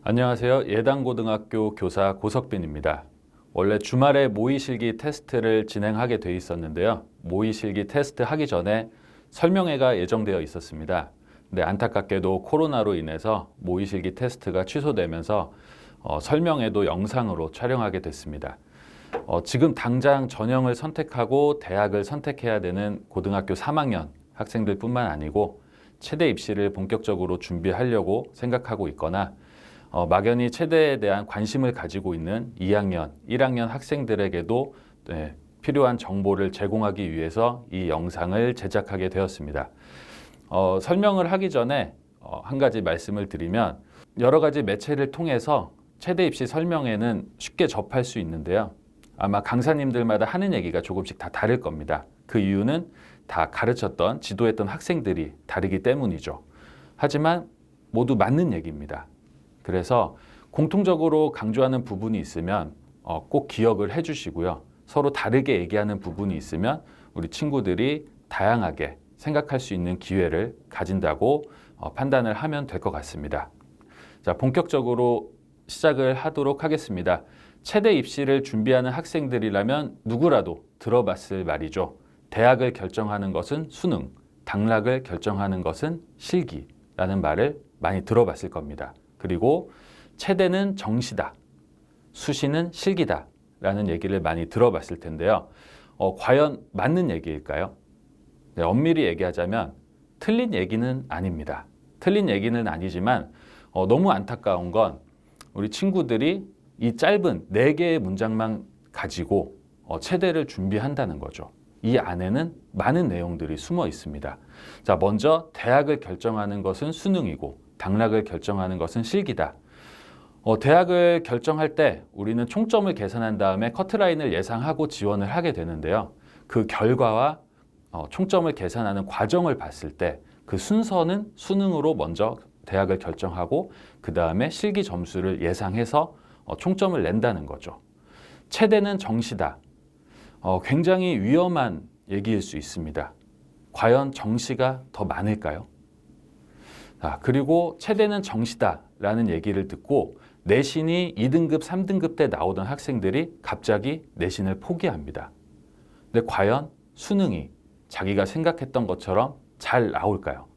안녕하세요. 예당고등학교 교사 고석빈입니다. 원래 주말에 모의실기 테스트를 진행하게 돼 있었는데요. 모의실기 테스트 하기 전에 설명회가 예정되어 있었습니다. 근데 안타깝게도 코로나로 인해서 모의실기 테스트가 취소되면서 설명회도 영상으로 촬영하게 됐습니다. 지금 당장 전형을 선택하고 대학을 선택해야 되는 고등학교 3학년 학생들 뿐만 아니고 체대 입시를 본격적으로 준비하려고 생각하고 있거나 막연히 체대에 대한 관심을 가지고 있는 2학년, 1학년 학생들에게도 필요한 정보를 제공하기 위해서 이 영상을 제작하게 되었습니다. 설명을 하기 전에 한 가지 말씀을 드리면 여러 가지 매체를 통해서 체대 입시 설명회는 쉽게 접할 수 있는데요. 아마 강사님들마다 하는 얘기가 조금씩 다 다를 겁니다. 그 이유는 다 가르쳤던, 지도했던 학생들이 다르기 때문이죠. 하지만 모두 맞는 얘기입니다. 그래서 공통적으로 강조하는 부분이 있으면 꼭 기억을 해주시고요. 서로 다르게 얘기하는 부분이 있으면 우리 친구들이 다양하게 생각할 수 있는 기회를 가진다고 판단을 하면 될 것 같습니다. 자, 본격적으로 시작을 하도록 하겠습니다. 체대 입시를 준비하는 학생들이라면 누구라도 들어봤을 말이죠. 대학을 결정하는 것은 수능, 당락을 결정하는 것은 실기라는 말을 많이 들어봤을 겁니다. 그리고 체대는 정시다, 수시는 실기다 라는 얘기를 많이 들어봤을 텐데요. 과연 맞는 얘기일까요? 네, 엄밀히 얘기하자면 틀린 얘기는 아닙니다. 틀린 얘기는 아니지만 너무 안타까운 건 우리 친구들이 이 짧은 4개의 문장만 가지고 체대를 준비한다는 거죠. 이 안에는 많은 내용들이 숨어 있습니다. 자, 먼저 대학을 결정하는 것은 수능이고 당락을 결정하는 것은 실기다. 대학을 결정할 때 우리는 총점을 계산한 다음에 커트라인을 예상하고 지원을 하게 되는데요. 그 결과와 총점을 계산하는 과정을 봤을 때 그 순서는 수능으로 먼저 대학을 결정하고 그 다음에 실기 점수를 예상해서 총점을 낸다는 거죠. 체대는 정시다. 굉장히 위험한 얘기일 수 있습니다. 과연 정시가 더 많을까요? 그리고 체대는 정시다라는 얘기를 듣고 내신이 2등급, 3등급 때 나오던 학생들이 갑자기 내신을 포기합니다. 근데 과연 수능이 자기가 생각했던 것처럼 잘 나올까요?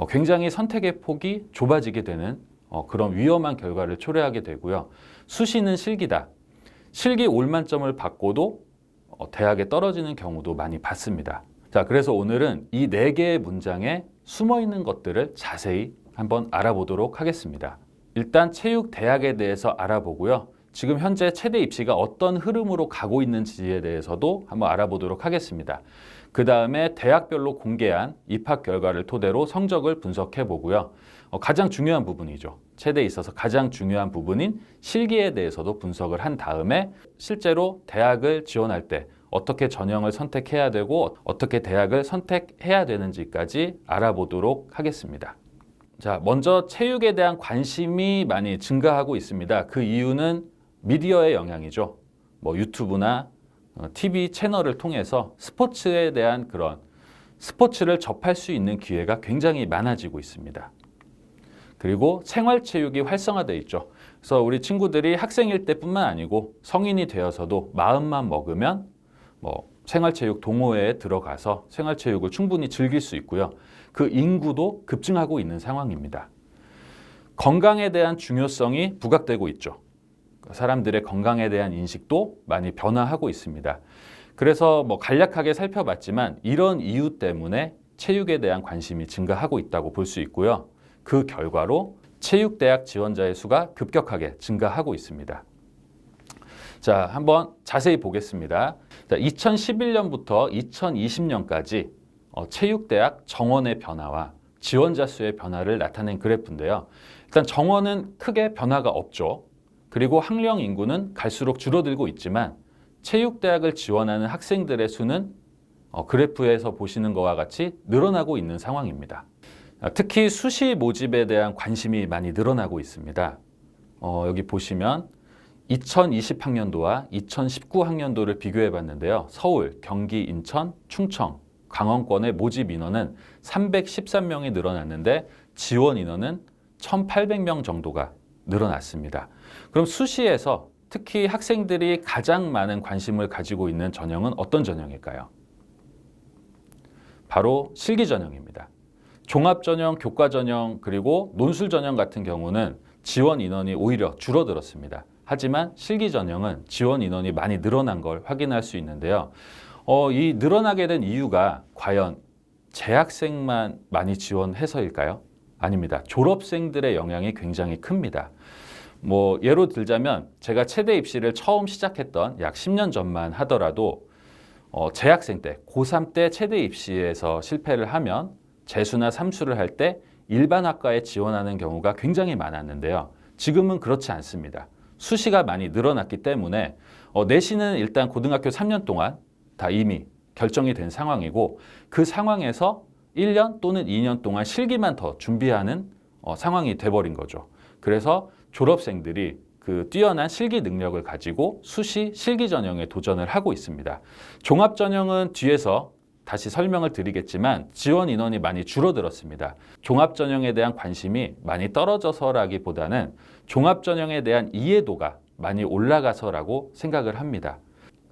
굉장히 선택의 폭이 좁아지게 되는 그런 위험한 결과를 초래하게 되고요. 수시는 실기다. 실기 올만점을 받고도 대학에 떨어지는 경우도 많이 봤습니다. 자, 그래서 오늘은 이 4개의 문장에 숨어 있는 것들을 자세히 한번 알아보도록 하겠습니다. 일단 체육대학에 대해서 알아보고요. 지금 현재 체대 입시가 어떤 흐름으로 가고 있는지에 대해서도 한번 알아보도록 하겠습니다. 그 다음에 대학별로 공개한 입학 결과를 토대로 성적을 분석해 보고요. 가장 중요한 부분이죠. 체대에 있어서 가장 중요한 부분인 실기에 대해서도 분석을 한 다음에 실제로 대학을 지원할 때 어떻게 전형을 선택해야 되고 어떻게 대학을 선택해야 되는지까지 알아보도록 하겠습니다. 자, 먼저 체육에 대한 관심이 많이 증가하고 있습니다. 그 이유는 미디어의 영향이죠. 유튜브나 TV 채널을 통해서 스포츠에 대한 그런 스포츠를 접할 수 있는 기회가 굉장히 많아지고 있습니다. 그리고 생활체육이 활성화되어 있죠. 그래서 우리 친구들이 학생일 때뿐만 아니고 성인이 되어서도 마음만 먹으면 생활체육 동호회에 들어가서 생활체육을 충분히 즐길 수 있고요. 그 인구도 급증하고 있는 상황입니다. 건강에 대한 중요성이 부각되고 있죠. 사람들의 건강에 대한 인식도 많이 변화하고 있습니다. 그래서 간략하게 살펴봤지만 이런 이유 때문에 체육에 대한 관심이 증가하고 있다고 볼 수 있고요. 그 결과로 체육대학 지원자의 수가 급격하게 증가하고 있습니다. 자, 한번 자세히 보겠습니다. 자, 2011년부터 2020년까지 체육대학 정원의 변화와 지원자 수의 변화를 나타낸 그래프인데요. 일단 정원은 크게 변화가 없죠. 그리고 학령 인구는 갈수록 줄어들고 있지만 체육대학을 지원하는 학생들의 수는 그래프에서 보시는 것과 같이 늘어나고 있는 상황입니다. 특히 수시 모집에 대한 관심이 많이 늘어나고 있습니다. 여기 보시면 2020학년도와 2019학년도를 비교해 봤는데요. 서울, 경기, 인천, 충청, 강원권의 모집 인원은 313명이 늘어났는데 지원 인원은 1,800명 정도가 늘어났습니다. 그럼 수시에서 특히 학생들이 가장 많은 관심을 가지고 있는 전형은 어떤 전형일까요? 바로 실기 전형입니다. 종합 전형, 교과 전형, 그리고 논술 전형 같은 경우는 지원 인원이 오히려 줄어들었습니다. 하지만 실기 전형은 지원 인원이 많이 늘어난 걸 확인할 수 있는데요. 이 늘어나게 된 이유가 과연 재학생만 많이 지원해서일까요? 아닙니다. 졸업생들의 영향이 굉장히 큽니다. 예로 들자면 제가 체대 입시를 처음 시작했던 약 10년 전만 하더라도 재학생 때, 고3 때 체대 입시에서 실패를 하면 재수나 삼수를 할 때 일반 학과에 지원하는 경우가 굉장히 많았는데요. 지금은 그렇지 않습니다. 수시가 많이 늘어났기 때문에 내신은 일단 고등학교 3년 동안 다 이미 결정이 된 상황이고 그 상황에서 1년 또는 2년 동안 실기만 더 준비하는 상황이 돼버린 거죠. 그래서 졸업생들이 그 뛰어난 실기 능력을 가지고 수시 실기 전형에 도전을 하고 있습니다. 종합 전형은 뒤에서 다시 설명을 드리겠지만 지원 인원이 많이 줄어들었습니다. 종합 전형에 대한 관심이 많이 떨어져서라기보다는 종합 전형에 대한 이해도가 많이 올라가서라고 생각을 합니다.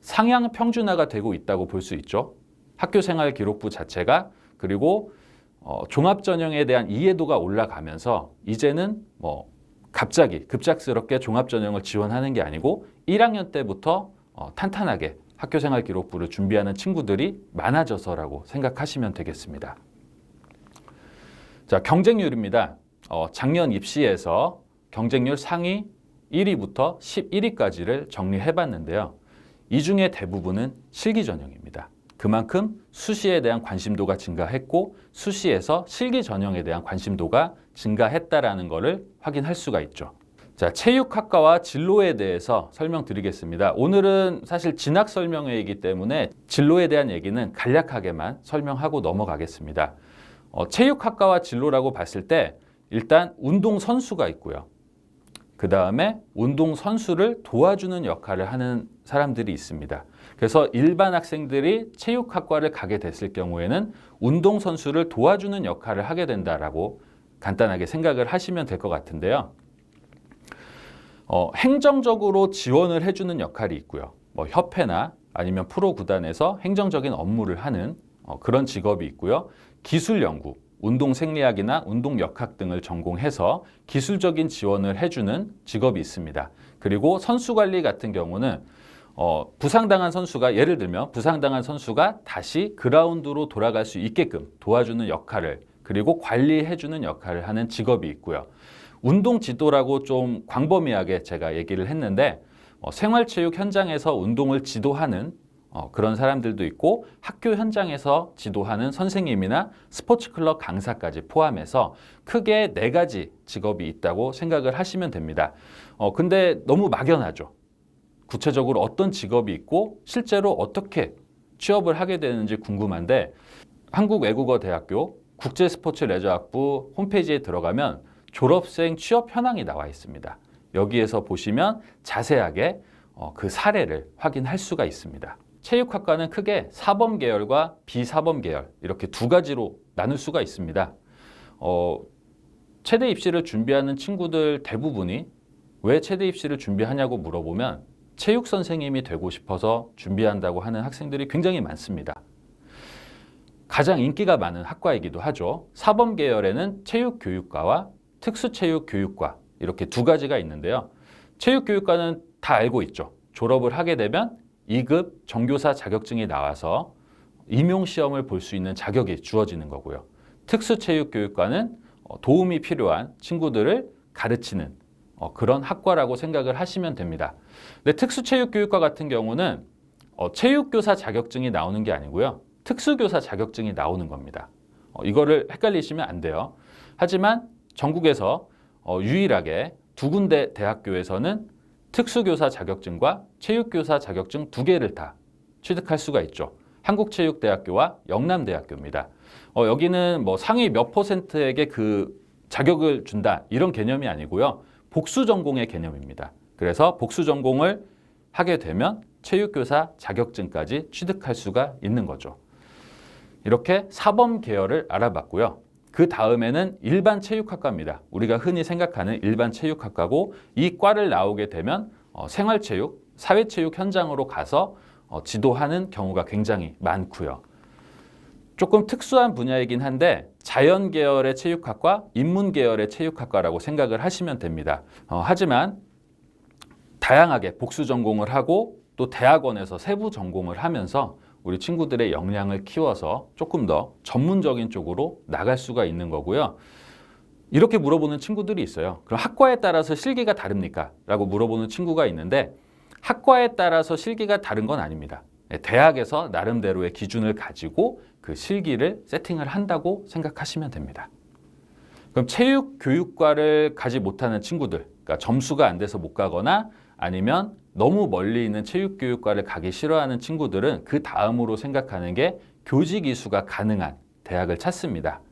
상향 평준화가 되고 있다고 볼 수 있죠. 학교생활 기록부 자체가 그리고 종합 전형에 대한 이해도가 올라가면서 이제는 갑자기 급작스럽게 종합 전형을 지원하는 게 아니고 1학년 때부터 탄탄하게 학교생활 기록부를 준비하는 친구들이 많아져서라고 생각하시면 되겠습니다. 자, 경쟁률입니다. 작년 입시에서 경쟁률 상위 1위부터 11위까지를 정리해 봤는데요. 이 중에 대부분은 실기 전형입니다. 그만큼 수시에 대한 관심도가 증가했고 수시에서 실기 전형에 대한 관심도가 증가했다라는 것을 확인할 수가 있죠. 자, 체육학과와 진로에 대해서 설명드리겠습니다. 오늘은 사실 진학 설명회이기 때문에 진로에 대한 얘기는 간략하게만 설명하고 넘어가겠습니다. 체육학과와 진로라고 봤을 때 일단 운동선수가 있고요. 그 다음에 운동선수를 도와주는 역할을 하는 사람들이 있습니다. 그래서 일반 학생들이 체육학과를 가게 됐을 경우에는 운동선수를 도와주는 역할을 하게 된다라고 간단하게 생각을 하시면 될 것 같은데요. 행정적으로 지원을 해주는 역할이 있고요. 협회나 아니면 프로구단에서 행정적인 업무를 하는 그런 직업이 있고요. 기술연구, 운동생리학이나 운동역학 등을 전공해서 기술적인 지원을 해주는 직업이 있습니다. 그리고 선수관리 같은 경우는 부상당한 선수가 예를 들면 부상당한 선수가 다시 그라운드로 돌아갈 수 있게끔 도와주는 역할을 그리고 관리해주는 역할을 하는 직업이 있고요. 운동 지도라고 좀 광범위하게 제가 얘기를 했는데 생활체육 현장에서 운동을 지도하는 그런 사람들도 있고 학교 현장에서 지도하는 선생님이나 스포츠클럽 강사까지 포함해서 크게 4가지 직업이 있다고 생각을 하시면 됩니다. 근데 너무 막연하죠. 구체적으로 어떤 직업이 있고 실제로 어떻게 취업을 하게 되는지 궁금한데 한국외국어대학교 국제스포츠레저학부 홈페이지에 들어가면 졸업생 취업 현황이 나와 있습니다. 여기에서 보시면 자세하게 그 사례를 확인할 수가 있습니다. 체육학과는 크게 사범 계열과 비사범 계열 이렇게 2가지로 나눌 수가 있습니다. 체대 입시를 준비하는 친구들 대부분이 왜 체대 입시를 준비하냐고 물어보면 체육 선생님이 되고 싶어서 준비한다고 하는 학생들이 굉장히 많습니다. 가장 인기가 많은 학과이기도 하죠. 사범 계열에는 체육교육과와 특수체육교육과 이렇게 2가지가 있는데요. 체육교육과는 다 알고 있죠. 졸업을 하게 되면 2급 정교사 자격증이 나와서 임용시험을 볼 수 있는 자격이 주어지는 거고요. 특수체육교육과는 도움이 필요한 친구들을 가르치는 그런 학과라고 생각을 하시면 됩니다. 근데 특수체육교육과 같은 경우는 체육교사 자격증이 나오는 게 아니고요. 특수교사 자격증이 나오는 겁니다. 이거를 헷갈리시면 안 돼요. 하지만 전국에서 유일하게 2군데 대학교에서는 특수교사 자격증과 체육교사 자격증 2개를 다 취득할 수가 있죠. 한국체육대학교와 영남대학교입니다. 여기는 상위 몇 %에게 그 자격을 준다 이런 개념이 아니고요. 복수 전공의 개념입니다. 그래서 복수 전공을 하게 되면 체육교사 자격증까지 취득할 수가 있는 거죠. 이렇게 사범 계열을 알아봤고요. 그 그 다음에는 일반 체육학과입니다. 우리가 흔히 생각하는 일반 체육학과고 이 과를 나오게 되면 생활체육, 사회체육 현장으로 가서 지도하는 경우가 굉장히 많고요. 조금 특수한 분야이긴 한데 자연 계열의 체육학과, 인문 계열의 체육학과라고 생각을 하시면 됩니다. 하지만 다양하게 복수 전공을 하고 또 대학원에서 세부 전공을 하면서 우리 친구들의 역량을 키워서 조금 더 전문적인 쪽으로 나갈 수가 있는 거고요. 이렇게 물어보는 친구들이 있어요. 그럼 학과에 따라서 실기가 다릅니까? 라고 물어보는 친구가 있는데 학과에 따라서 실기가 다른 건 아닙니다. 대학에서 나름대로의 기준을 가지고 그 실기를 세팅을 한다고 생각하시면 됩니다. 그럼 체육교육과를 가지 못하는 친구들, 그러니까 점수가 안 돼서 못 가거나 아니면 너무 멀리 있는 체육교육과를 가기 싫어하는 친구들은 그 다음으로 생각하는 게 교직 이수가 가능한 대학을 찾습니다.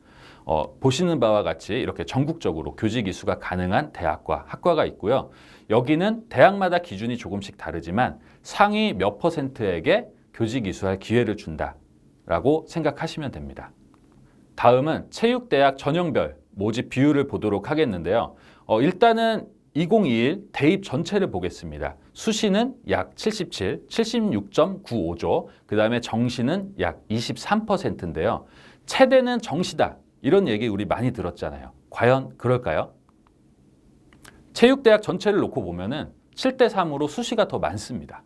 보시는 바와 같이 이렇게 전국적으로 교직 이수가 가능한 대학과 학과가 있고요. 여기는 대학마다 기준이 조금씩 다르지만 상위 몇 %에게 교직 이수할 기회를 준다라고 생각하시면 됩니다. 다음은 체육대학 전형별 모집 비율을 보도록 하겠는데요. 일단은 2021 대입 전체를 보겠습니다. 수시는 약 77, 76.95조, 그 다음에 정시는 약 23%인데요. 체대는 정시다. 이런 얘기 우리 많이 들었잖아요. 과연 그럴까요? 체육대학 전체를 놓고 보면은 7대 3으로 수시가 더 많습니다.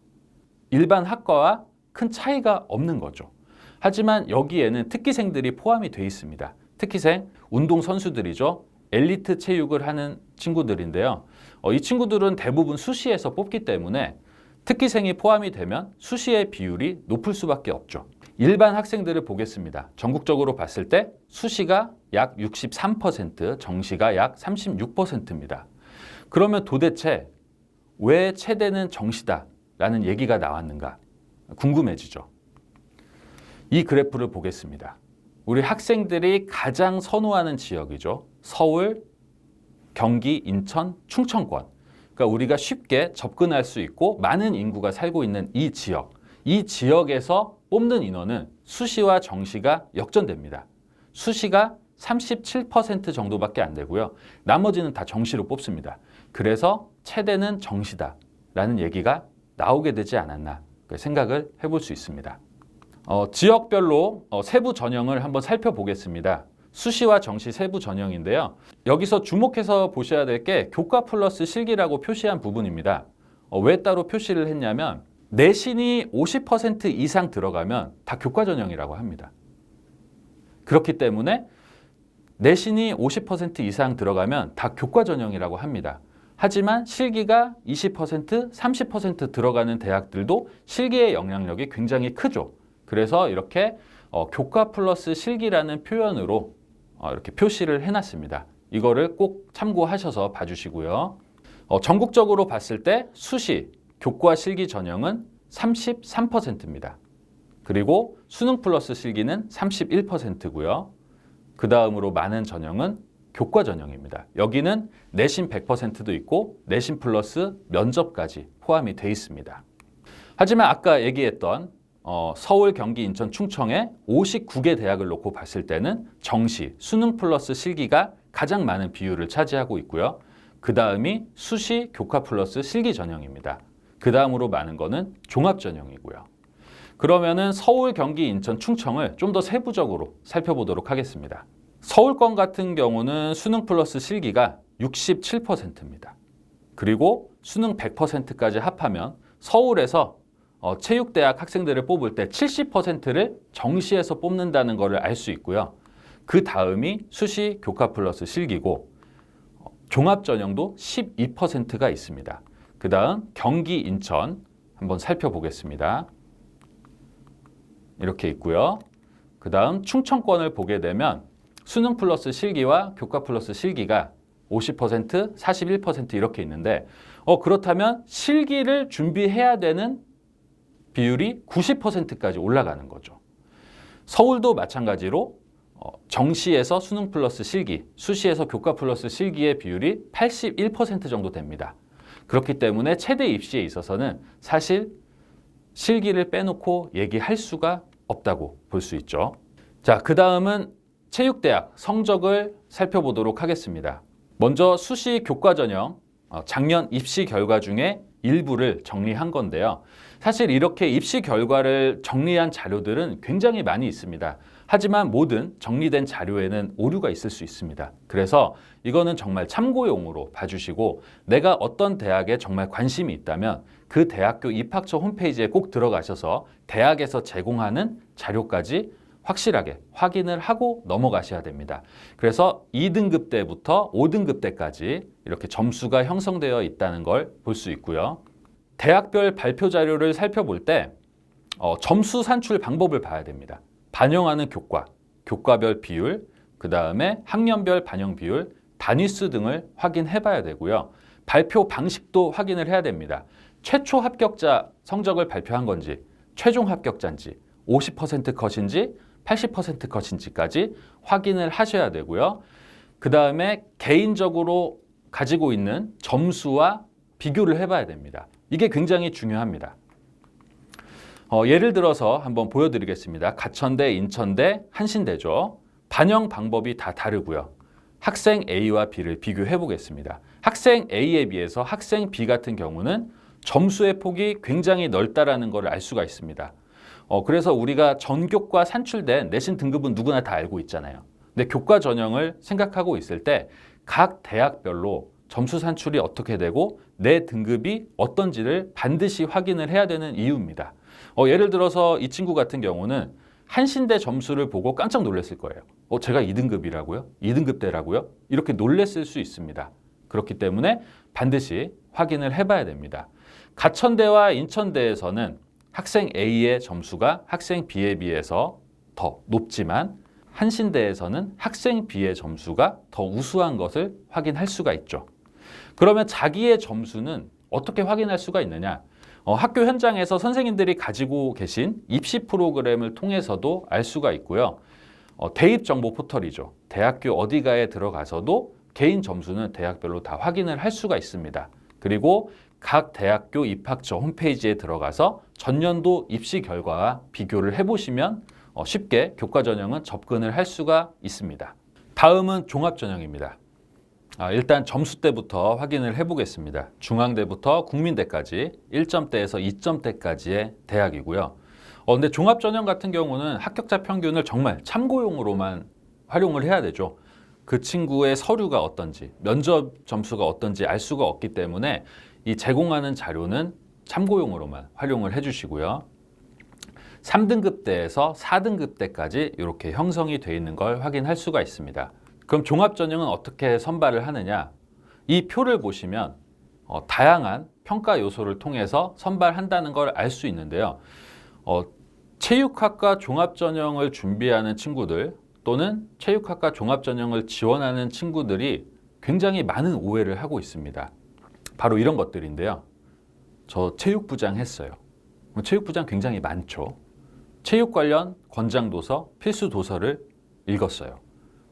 일반 학과와 큰 차이가 없는 거죠. 하지만 여기에는 특기생들이 포함이 되어 있습니다. 특기생, 운동선수들이죠. 엘리트 체육을 하는 친구들인데요. 이 친구들은 대부분 수시에서 뽑기 때문에 특기생이 포함이 되면 수시의 비율이 높을 수밖에 없죠. 일반 학생들을 보겠습니다. 전국적으로 봤을 때 수시가 약 63%, 정시가 약 36%입니다. 그러면 도대체 왜 체대는 정시다라는 얘기가 나왔는가 궁금해지죠. 이 그래프를 보겠습니다. 우리 학생들이 가장 선호하는 지역이죠. 서울, 경기, 인천, 충청권. 그러니까 우리가 쉽게 접근할 수 있고 많은 인구가 살고 있는 이 지역. 이 지역에서 뽑는 인원은 수시와 정시가 역전됩니다. 수시가 37% 정도밖에 안 되고요. 나머지는 다 정시로 뽑습니다. 그래서 체대는 정시다라는 얘기가 나오게 되지 않았나 생각을 해볼 수 있습니다. 지역별로 세부 전형을 한번 살펴보겠습니다. 수시와 정시 세부 전형인데요. 여기서 주목해서 보셔야 될 게 교과 플러스 실기라고 표시한 부분입니다. 왜 따로 표시를 했냐면 내신이 50% 이상 들어가면 다 교과 전형이라고 합니다. 그렇기 때문에 내신이 50% 이상 들어가면 다 교과 전형이라고 합니다. 하지만 실기가 20%, 30% 들어가는 대학들도 실기의 영향력이 굉장히 크죠. 그래서 이렇게 교과 플러스 실기라는 표현으로 이렇게 표시를 해놨습니다. 이거를 꼭 참고하셔서 봐주시고요. 전국적으로 봤을 때 수시, 교과 실기 전형은 33%입니다. 그리고 수능 플러스 실기는 31%고요. 그 다음으로 많은 전형은 교과 전형입니다. 여기는 내신 100%도 있고 내신 플러스 면접까지 포함이 돼 있습니다. 하지만 아까 얘기했던 서울, 경기, 인천, 충청의 59개 대학을 놓고 봤을 때는 정시, 수능 플러스 실기가 가장 많은 비율을 차지하고 있고요. 그 다음이 수시, 교과 플러스 실기 전형입니다. 그 다음으로 많은 거는 종합 전형이고요. 그러면은 서울, 경기, 인천, 충청을 좀 더 세부적으로 살펴보도록 하겠습니다. 서울권 같은 경우는 수능 플러스 실기가 67%입니다. 그리고 수능 100%까지 합하면 서울에서 체육대학 학생들을 뽑을 때 70%를 정시에서 뽑는다는 것을 알 수 있고요. 그 다음이 수시, 교과 플러스 실기고 종합 전형도 12%가 있습니다. 그 다음 경기, 인천 한번 살펴보겠습니다. 이렇게 있고요. 그 다음 충청권을 보게 되면 수능 플러스 실기와 교과 플러스 실기가 50%, 41% 이렇게 있는데 그렇다면 실기를 준비해야 되는 비율이 90%까지 올라가는 거죠. 서울도 마찬가지로 정시에서 수능 플러스 실기, 수시에서 교과 플러스 실기의 비율이 81% 정도 됩니다. 그렇기 때문에 체대 입시에 있어서는 사실 실기를 빼놓고 얘기할 수가 없다고 볼 수 있죠. 자, 그 다음은 체육대학 성적을 살펴보도록 하겠습니다. 먼저 수시 교과 전형 작년 입시 결과 중에 일부를 정리한 건데요. 사실 이렇게 입시 결과를 정리한 자료들은 굉장히 많이 있습니다. 하지만 모든 정리된 자료에는 오류가 있을 수 있습니다. 그래서 이거는 정말 참고용으로 봐주시고 내가 어떤 대학에 정말 관심이 있다면 그 대학교 입학처 홈페이지에 꼭 들어가셔서 대학에서 제공하는 자료까지 확실하게 확인을 하고 넘어가셔야 됩니다. 그래서 2등급 때부터 5등급 때까지 이렇게 점수가 형성되어 있다는 걸 볼 수 있고요. 대학별 발표 자료를 살펴볼 때 점수 산출 방법을 봐야 됩니다. 반영하는 교과, 교과별 비율, 그 다음에 학년별 반영 비율, 단위수 등을 확인해 봐야 되고요. 발표 방식도 확인을 해야 됩니다. 최초 합격자 성적을 발표한 건지, 최종 합격자인지, 50% 컷인지, 80% 컷인지까지 확인을 하셔야 되고요. 그 다음에 개인적으로 가지고 있는 점수와 비교를 해봐야 됩니다. 이게 굉장히 중요합니다. 예를 들어서 한번 보여드리겠습니다. 가천대, 인천대, 한신대죠. 반영 방법이 다 다르고요. 학생 A와 B를 비교해 보겠습니다. 학생 A에 비해서 학생 B 같은 경우는 점수의 폭이 굉장히 넓다라는 것을 알 수가 있습니다. 그래서 우리가 전교과 산출된 내신 등급은 누구나 다 알고 있잖아요. 근데 교과 전형을 생각하고 있을 때 각 대학별로 점수 산출이 어떻게 되고 내 등급이 어떤지를 반드시 확인을 해야 되는 이유입니다. 예를 들어서 이 친구 같은 경우는 한신대 점수를 보고 깜짝 놀랐을 거예요. 제가 2등급이라고요? 2등급대라고요? 이렇게 놀랐을 수 있습니다. 그렇기 때문에 반드시 확인을 해봐야 됩니다. 가천대와 인천대에서는 학생 A의 점수가 학생 B에 비해서 더 높지만 한신대에서는 학생 B의 점수가 더 우수한 것을 확인할 수가 있죠. 그러면 자기의 점수는 어떻게 확인할 수가 있느냐? 학교 현장에서 선생님들이 가지고 계신 입시 프로그램을 통해서도 알 수가 있고요. 대입정보 포털이죠. 대학교 어디가에 들어가서도 개인 점수는 대학별로 다 확인을 할 수가 있습니다. 그리고 각 대학교 입학처 홈페이지에 들어가서 전년도 입시 결과와 비교를 해보시면 쉽게 교과 전형은 접근을 할 수가 있습니다. 다음은 종합전형입니다. 일단 점수대부터 확인을 해보겠습니다. 중앙대부터 국민대까지 1점대에서 2점대까지의 대학이고요. 근데 종합전형 같은 경우는 합격자 평균을 정말 참고용으로만 활용을 해야 되죠. 그 친구의 서류가 어떤지, 면접 점수가 어떤지 알 수가 없기 때문에 이 제공하는 자료는 참고용으로만 활용을 해주시고요. 3등급대에서 4등급대까지 이렇게 형성이 되어 있는 걸 확인할 수가 있습니다. 그럼 종합전형은 어떻게 선발을 하느냐? 이 표를 보시면 다양한 평가 요소를 통해서 선발한다는 걸 알 수 있는데요. 체육학과 종합전형을 준비하는 친구들 또는 체육학과 종합전형을 지원하는 친구들이 굉장히 많은 오해를 하고 있습니다. 바로 이런 것들인데요. 저 체육부장 했어요. 체육부장 굉장히 많죠. 체육 관련 권장 도서, 필수 도서를 읽었어요.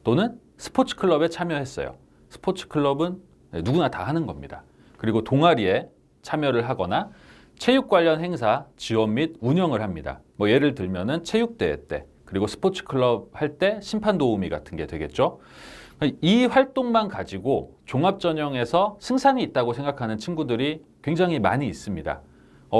또는 스포츠 클럽에 참여했어요. 스포츠 클럽은 누구나 다 하는 겁니다. 그리고 동아리에 참여를 하거나 체육 관련 행사 지원 및 운영을 합니다. 예를 들면은 체육대회 때, 그리고 스포츠 클럽 할 때 심판 도우미 같은 게 되겠죠. 이 활동만 가지고 종합전형에서 승산이 있다고 생각하는 친구들이 굉장히 많이 있습니다.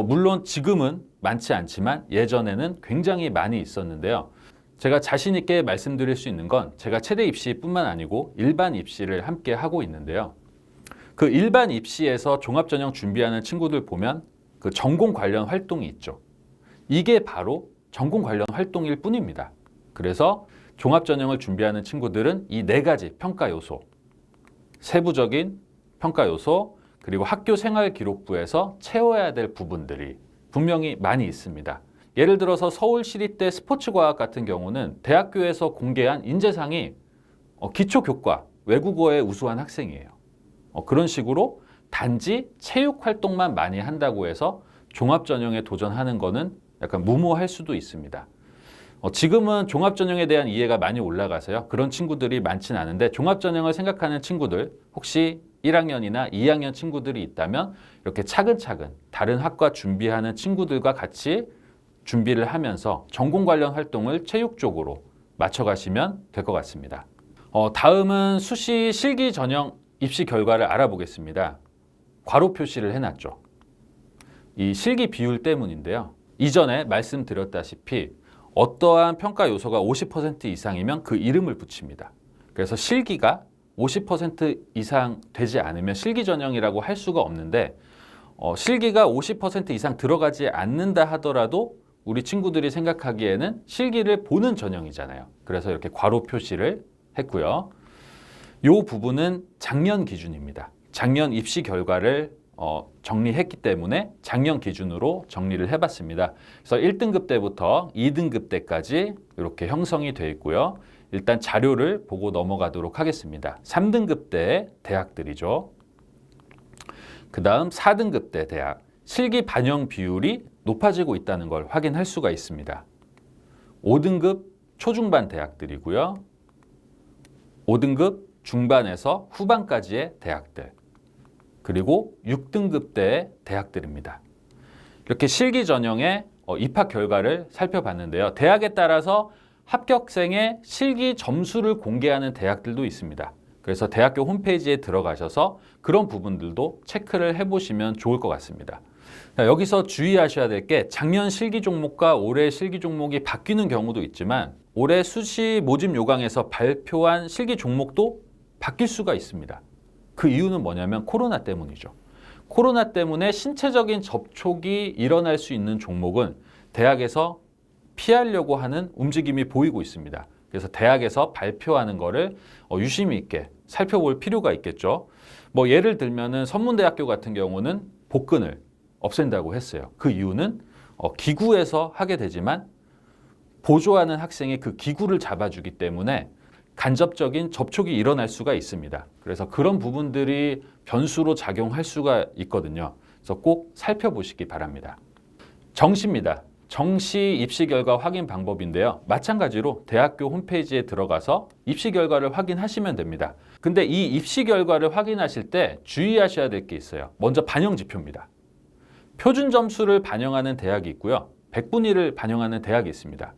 물론 지금은 많지 않지만 예전에는 굉장히 많이 있었는데요. 제가 자신 있게 말씀드릴 수 있는 건 제가 체대 입시뿐만 아니고 일반 입시를 함께 하고 있는데요. 그 일반 입시에서 종합전형 준비하는 친구들 보면 그 전공 관련 활동이 있죠. 이게 바로 전공 관련 활동일 뿐입니다. 그래서 종합전형을 준비하는 친구들은 이 4가지 평가 요소, 세부적인 평가 요소, 그리고 학교 생활 기록부에서 채워야 될 부분들이 분명히 많이 있습니다. 예를 들어서 서울시립대 스포츠과학 같은 경우는 대학교에서 공개한 인재상이 기초교과, 외국어에 우수한 학생이에요. 그런 식으로 단지 체육 활동만 많이 한다고 해서 종합전형에 도전하는 거는 약간 무모할 수도 있습니다. 지금은 종합전형에 대한 이해가 많이 올라가서요. 그런 친구들이 많지는 않은데 종합전형을 생각하는 친구들, 혹시 1학년이나 2학년 친구들이 있다면 이렇게 차근차근 다른 학과 준비하는 친구들과 같이 준비를 하면서 전공 관련 활동을 체육 쪽으로 맞춰가시면 될 것 같습니다. 다음은 수시 실기 전형 입시 결과를 알아보겠습니다. 괄호 표시를 해놨죠. 이 실기 비율 때문인데요. 이전에 말씀드렸다시피 어떠한 평가 요소가 50% 이상이면 그 이름을 붙입니다. 그래서 실기가 50% 이상 되지 않으면 실기 전형이라고 할 수가 없는데 실기가 50% 이상 들어가지 않는다 하더라도 우리 친구들이 생각하기에는 실기를 보는 전형이잖아요. 그래서 이렇게 괄호 표시를 했고요. 이 부분은 작년 기준입니다. 작년 입시 결과를 정리했기 때문에 작년 기준으로 정리를 해봤습니다. 그래서 1등급 때부터 2등급 때까지 이렇게 형성이 되어 있고요. 일단 자료를 보고 넘어가도록 하겠습니다. 3등급 때 대학들이죠. 그 다음 4등급 때 대학. 실기 반영 비율이 높아지고 있다는 걸 확인할 수가 있습니다. 5등급 초중반 대학들이고요. 5등급 중반에서 후반까지의 대학들. 그리고 6등급 대 대학들입니다. 이렇게 실기 전형의 입학 결과를 살펴봤는데요. 대학에 따라서 합격생의 실기 점수를 공개하는 대학들도 있습니다. 그래서 대학교 홈페이지에 들어가셔서 그런 부분들도 체크를 해보시면 좋을 것 같습니다. 자, 여기서 주의하셔야 될 게 작년 실기 종목과 올해 실기 종목이 바뀌는 경우도 있지만 올해 수시 모집 요강에서 발표한 실기 종목도 바뀔 수가 있습니다. 그 이유는 뭐냐면 코로나 때문이죠. 코로나 때문에 신체적인 접촉이 일어날 수 있는 종목은 대학에서 피하려고 하는 움직임이 보이고 있습니다. 그래서 대학에서 발표하는 거를 유심히 있게 살펴볼 필요가 있겠죠. 뭐 예를 들면은 선문대학교 같은 경우는 복근을 없앤다고 했어요. 그 이유는 기구에서 하게 되지만 보조하는 학생이 그 기구를 잡아주기 때문에 간접적인 접촉이 일어날 수가 있습니다. 그래서 그런 부분들이 변수로 작용할 수가 있거든요. 그래서 꼭 살펴보시기 바랍니다. 정시입니다. 정시 입시 결과 확인 방법인데요. 마찬가지로 대학교 홈페이지에 들어가서 입시 결과를 확인하시면 됩니다. 근데 이 입시 결과를 확인하실 때 주의하셔야 될 게 있어요. 먼저 반영 지표입니다. 표준 점수를 반영하는 대학이 있고요. 100분위를 반영하는 대학이 있습니다.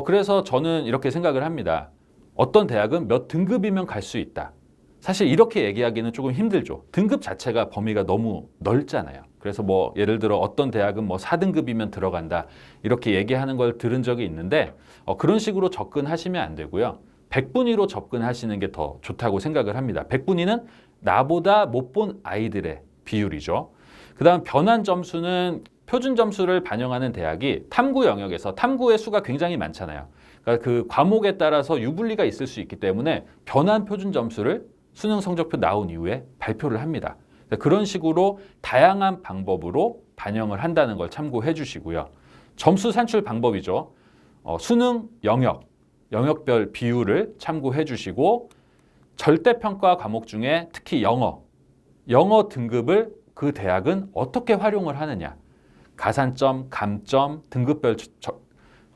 그래서 저는 이렇게 생각을 합니다. 어떤 대학은 몇 등급이면 갈 수 있다. 사실 이렇게 얘기하기는 조금 힘들죠. 등급 자체가 범위가 너무 넓잖아요. 그래서 뭐 예를 들어 어떤 대학은 뭐 4등급이면 들어간다. 이렇게 얘기하는 걸 들은 적이 있는데 그런 식으로 접근하시면 안 되고요. 100분위로 접근하시는 게 더 좋다고 생각을 합니다. 100분위는 나보다 못 본 아이들의 비율이죠. 그 다음 변환 점수는 표준 점수를 반영하는 대학이 탐구 영역에서 탐구의 수가 굉장히 많잖아요. 그러니까 그 과목에 따라서 유불리가 있을 수 있기 때문에 변환 표준 점수를 수능 성적표 나온 이후에 발표를 합니다. 그런 식으로 다양한 방법으로 반영을 한다는 걸 참고해 주시고요. 점수 산출 방법이죠. 수능 영역별 비율을 참고해 주시고 절대평가 과목 중에 특히 영어 등급을 그 대학은 어떻게 활용을 하느냐. 가산점, 감점,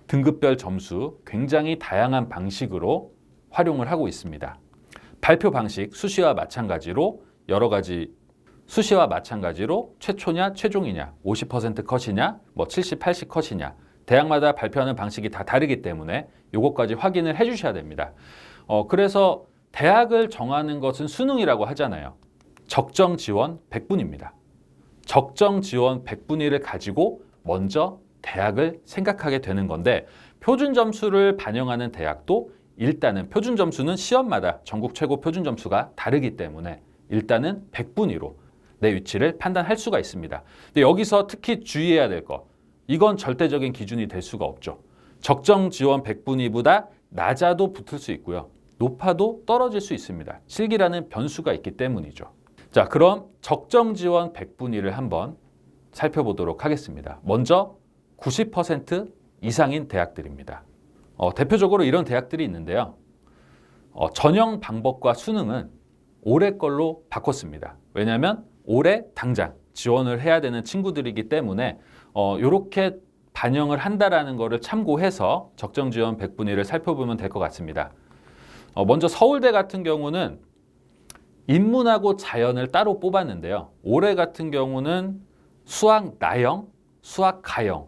등급별 점수 굉장히 다양한 방식으로 활용을 하고 있습니다. 발표 방식 수시와 마찬가지로 여러 가지 수시와 마찬가지로 최초냐 최종이냐 50% 컷이냐 뭐 70, 80 컷이냐 대학마다 발표하는 방식이 다 다르기 때문에 이것까지 확인을 해 주셔야 됩니다. 그래서 대학을 정하는 것은 수능이라고 하잖아요. 적정 지원 100분입니다. 적정 지원 100분위를 가지고 먼저 대학을 생각하게 되는 건데 표준 점수를 반영하는 대학도 일단은 표준 점수는 시험마다 전국 최고 표준 점수가 다르기 때문에 일단은 100분위로 내 위치를 판단할 수가 있습니다. 근데 여기서 특히 주의해야 될 것, 이건 절대적인 기준이 될 수가 없죠. 적정 지원 100분위보다 낮아도 붙을 수 있고요. 높아도 떨어질 수 있습니다. 실기라는 변수가 있기 때문이죠. 자, 그럼 적정 지원 100분위를 한번 살펴보도록 하겠습니다. 먼저 90% 이상인 대학들입니다. 대표적으로 이런 대학들이 있는데요. 전형 방법과 수능은 올해 걸로 바꿨습니다. 왜냐하면 올해 당장 지원을 해야 되는 친구들이기 때문에 이렇게 반영을 한다라는 것을 참고해서 적정 지원 100분위를 살펴보면 될 것 같습니다. 먼저 서울대 같은 경우는 인문하고 자연을 따로 뽑았는데요. 올해 같은 경우는 수학 나형, 수학 가형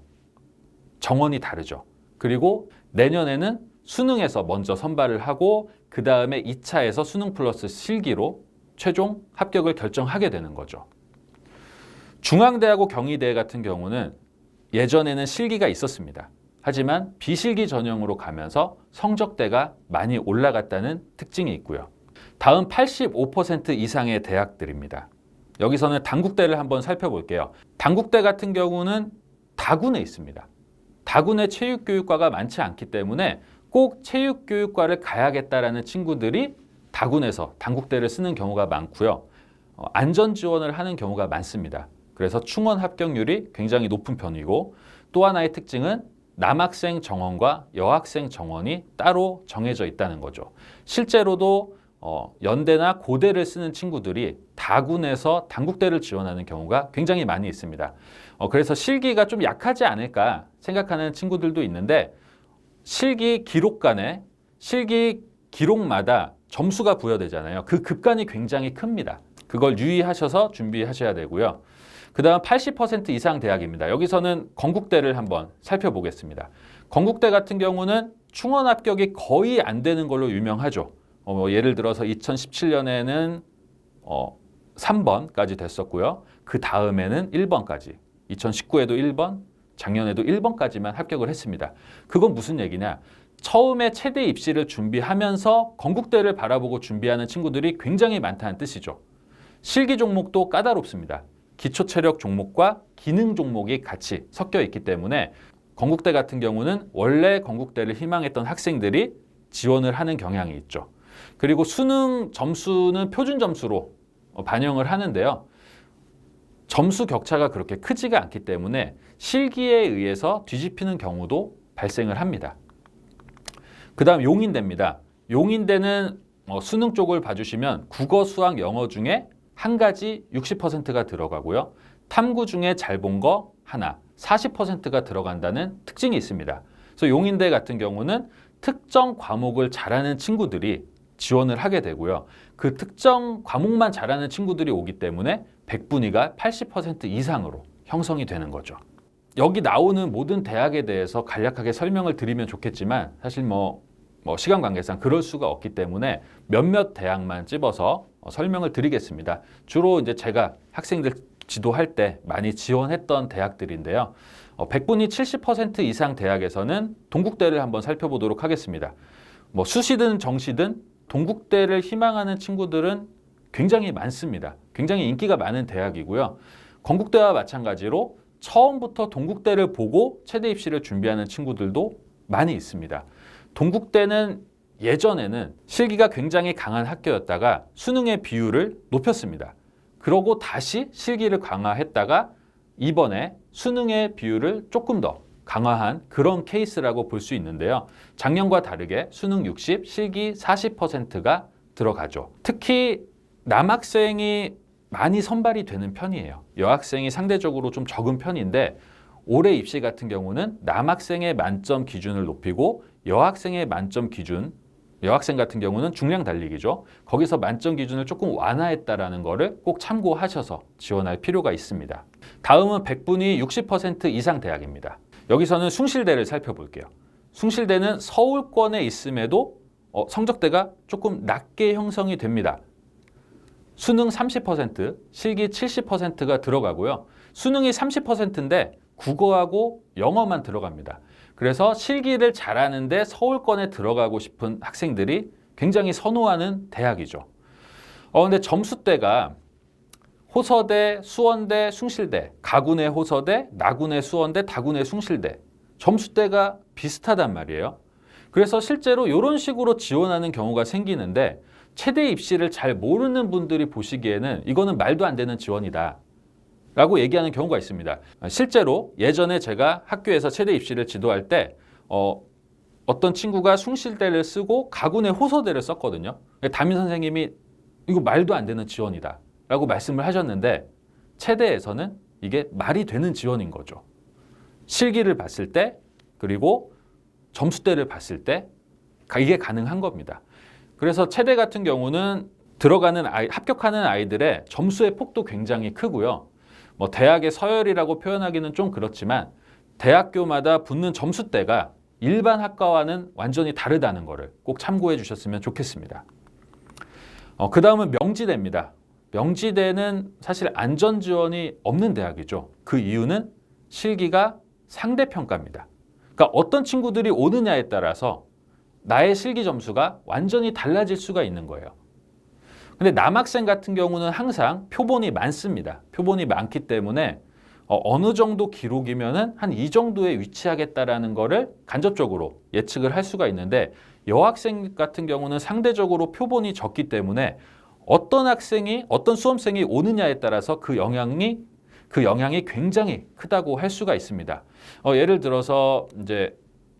정원이 다르죠. 그리고 내년에는 수능에서 먼저 선발을 하고 그 다음에 2차에서 수능 플러스 실기로 최종 합격을 결정하게 되는 거죠. 중앙대하고 경희대 같은 경우는 예전에는 실기가 있었습니다. 하지만 비실기 전형으로 가면서 성적대가 많이 올라갔다는 특징이 있고요. 다음 85% 이상의 대학들입니다. 여기서는 단국대를 한번 살펴볼게요. 단국대 같은 경우는 다군에 있습니다. 다군에 체육교육과가 많지 않기 때문에 꼭 체육교육과를 가야겠다라는 친구들이 다군에서 단국대를 쓰는 경우가 많고요. 안전 지원을 하는 경우가 많습니다. 그래서 충원 합격률이 굉장히 높은 편이고, 또 하나의 특징은 남학생 정원과 여학생 정원이 따로 정해져 있다는 거죠. 실제로도 연대나 고대를 쓰는 친구들이 다군에서 단국대를 지원하는 경우가 굉장히 많이 있습니다. 그래서 실기가 좀 약하지 않을까 생각하는 친구들도 있는데, 실기 기록간에 실기 기록마다 점수가 부여되잖아요. 그 급간이 굉장히 큽니다. 그걸 유의하셔서 준비하셔야 되고요. 그 다음 80% 이상 대학입니다. 여기서는 건국대를 한번 살펴보겠습니다. 건국대 같은 경우는 충원 합격이 거의 안 되는 걸로 유명하죠. 예를 들어서 2017년에는 3번까지 됐었고요. 그 다음에는 1번까지, 2019에도 1번, 작년에도 1번까지만 합격을 했습니다. 그건 무슨 얘기냐? 처음에 체대 입시를 준비하면서 건국대를 바라보고 준비하는 친구들이 굉장히 많다는 뜻이죠. 실기 종목도 까다롭습니다. 기초 체력 종목과 기능 종목이 같이 섞여 있기 때문에 건국대 같은 경우는 원래 건국대를 희망했던 학생들이 지원을 하는 경향이 있죠. 그리고 수능 점수는 표준 점수로 반영을 하는데요. 점수 격차가 그렇게 크지가 않기 때문에 실기에 의해서 뒤집히는 경우도 발생을 합니다. 그 다음 용인대입니다. 용인대는 수능 쪽을 봐주시면 국어, 수학, 영어 중에 한 가지 60%가 들어가고요. 탐구 중에 잘 본 거 하나, 40%가 들어간다는 특징이 있습니다. 그래서 용인대 같은 경우는 특정 과목을 잘하는 친구들이 지원을 하게 되고요. 그 특정 과목만 잘하는 친구들이 오기 때문에 백분위가 80% 이상으로 형성이 되는 거죠. 여기 나오는 모든 대학에 대해서 간략하게 설명을 드리면 좋겠지만 사실 시간 관계상 그럴 수가 없기 때문에 몇몇 대학만 찝어서 설명을 드리겠습니다. 주로 이제 제가 학생들 지도할 때 많이 지원했던 대학들인데요. 백분위 70% 이상 대학에서는 동국대를 한번 살펴보도록 하겠습니다. 수시든 정시든 동국대를 희망하는 친구들은 굉장히 많습니다. 굉장히 인기가 많은 대학이고요. 건국대와 마찬가지로 처음부터 동국대를 보고 체대 입시를 준비하는 친구들도 많이 있습니다. 동국대는 예전에는 실기가 굉장히 강한 학교였다가 수능의 비율을 높였습니다. 그러고 다시 실기를 강화했다가 이번에 수능의 비율을 조금 더 강화한 그런 케이스라고 볼 수 있는데요. 작년과 다르게 수능 60, 실기 40%가 들어가죠. 특히 남학생이 많이 선발이 되는 편이에요. 여학생이 상대적으로 좀 적은 편인데 올해 입시 같은 경우는 남학생의 만점 기준을 높이고 여학생의 만점 기준, 여학생 같은 경우는 중량 달리기죠. 거기서 만점 기준을 조금 완화했다라는 거를 꼭 참고하셔서 지원할 필요가 있습니다. 다음은 백분위 60% 이상 대학입니다. 여기서는 숭실대를 살펴볼게요. 숭실대는 서울권에 있음에도 성적대가 조금 낮게 형성이 됩니다. 수능 30%, 실기 70%가 들어가고요. 수능이 30%인데 국어하고 영어만 들어갑니다. 그래서 실기를 잘하는데 서울권에 들어가고 싶은 학생들이 굉장히 선호하는 대학이죠. 근데 점수대가 호서대, 수원대, 숭실대, 가군의 호서대, 나군의 수원대, 다군의 숭실대 점수대가 비슷하단 말이에요. 그래서 실제로 이런 식으로 지원하는 경우가 생기는데 체대 입시를 잘 모르는 분들이 보시기에는 이거는 말도 안 되는 지원이다 라고 얘기하는 경우가 있습니다. 실제로 예전에 제가 학교에서 체대 입시를 지도할 때 어떤 친구가 숭실대를 쓰고 가군의 호서대를 썼거든요. 담임 선생님이 이거 말도 안 되는 지원이다 라고 말씀을 하셨는데 체대에서는 이게 말이 되는 지원인 거죠. 실기를 봤을 때 그리고 점수대를 봤을 때 이게 가능한 겁니다. 그래서 체대 같은 경우는 들어가는 합격하는 아이들의 점수의 폭도 굉장히 크고요. 대학의 서열이라고 표현하기는 좀 그렇지만 대학교마다 붙는 점수대가 일반 학과와는 완전히 다르다는 것을 꼭 참고해 주셨으면 좋겠습니다. 그 다음은 명지대입니다. 명지대는 사실 안전지원이 없는 대학이죠. 그 이유는 실기가 상대평가입니다. 그러니까 어떤 친구들이 오느냐에 따라서 나의 실기 점수가 완전히 달라질 수가 있는 거예요. 근데 남학생 같은 경우는 항상 표본이 많습니다. 표본이 많기 때문에 어느 정도 기록이면은 한 이 정도에 위치하겠다라는 거를 간접적으로 예측을 할 수가 있는데, 여학생 같은 경우는 상대적으로 표본이 적기 때문에 어떤 학생이, 어떤 수험생이 오느냐에 따라서 그 영향이 굉장히 크다고 할 수가 있습니다. 예를 들어서 이제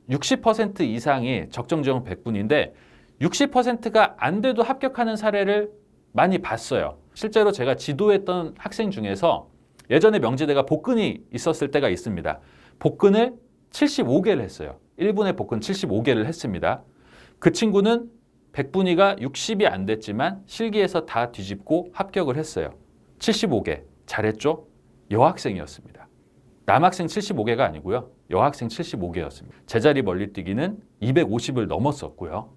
60% 이상이 적정 지원 100분인데 60%가 안 돼도 합격하는 사례를 많이 봤어요. 실제로 제가 지도했던 학생 중에서 예전에 명지대가 복근이 있었을 때가 있습니다. 복근을 75개를 했어요. 1분의 복근 75개를 했습니다. 그 친구는 100분위가 60이 안 됐지만 실기에서 다 뒤집고 합격을 했어요. 75개. 잘했죠? 여학생이었습니다. 남학생 75개가 아니고요. 여학생 75개였습니다. 제자리 멀리뛰기는 250을 넘었었고요.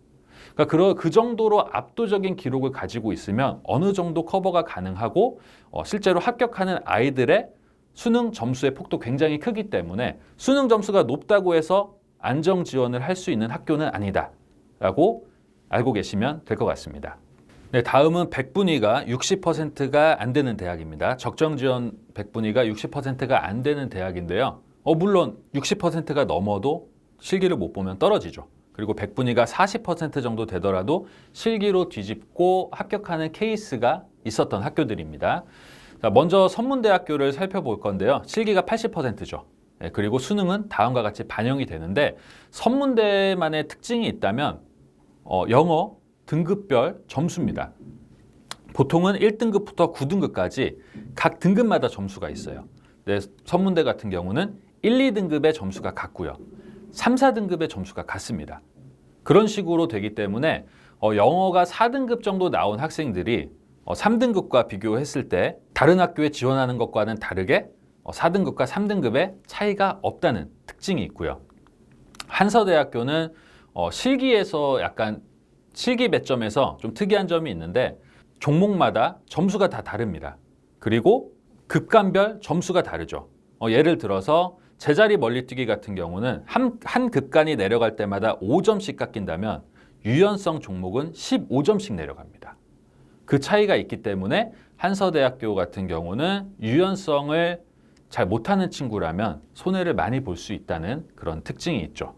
그러니까 그 정도로 압도적인 기록을 가지고 있으면 어느 정도 커버가 가능하고 실제로 합격하는 아이들의 수능 점수의 폭도 굉장히 크기 때문에 수능 점수가 높다고 해서 안정 지원을 할 수 있는 학교는 아니다라고 알고 계시면 될 것 같습니다. 네, 다음은 100분위가 60%가 안 되는 대학입니다. 적정 지원 100분위가 60%가 안 되는 대학인데요. 물론 60%가 넘어도 실기를 못 보면 떨어지죠. 그리고 100분위가 40% 정도 되더라도 실기로 뒤집고 합격하는 케이스가 있었던 학교들입니다. 자, 먼저 선문대학교를 살펴볼 건데요. 실기가 80%죠. 네, 그리고 수능은 다음과 같이 반영이 되는데, 선문대만의 특징이 있다면 영어 등급별 점수입니다. 보통은 1등급부터 9등급까지 각 등급마다 점수가 있어요. 네, 선문대 같은 경우는 1, 2등급의 점수가 같고요. 3, 4등급의 점수가 같습니다. 그런 식으로 되기 때문에 영어가 4등급 정도 나온 학생들이 3등급과 비교했을 때 다른 학교에 지원하는 것과는 다르게 4등급과 3등급의 차이가 없다는 특징이 있고요. 한서대학교는 실기에서 약간 실기 배점에서 좀 특이한 점이 있는데 종목마다 점수가 다 다릅니다. 그리고 급간별 점수가 다르죠. 예를 들어서 제자리 멀리뛰기 같은 경우는 한 급간이 내려갈 때마다 5점씩 깎인다면 유연성 종목은 15점씩 내려갑니다. 그 차이가 있기 때문에 한서대학교 같은 경우는 유연성을 잘 못하는 친구라면 손해를 많이 볼 수 있다는 그런 특징이 있죠.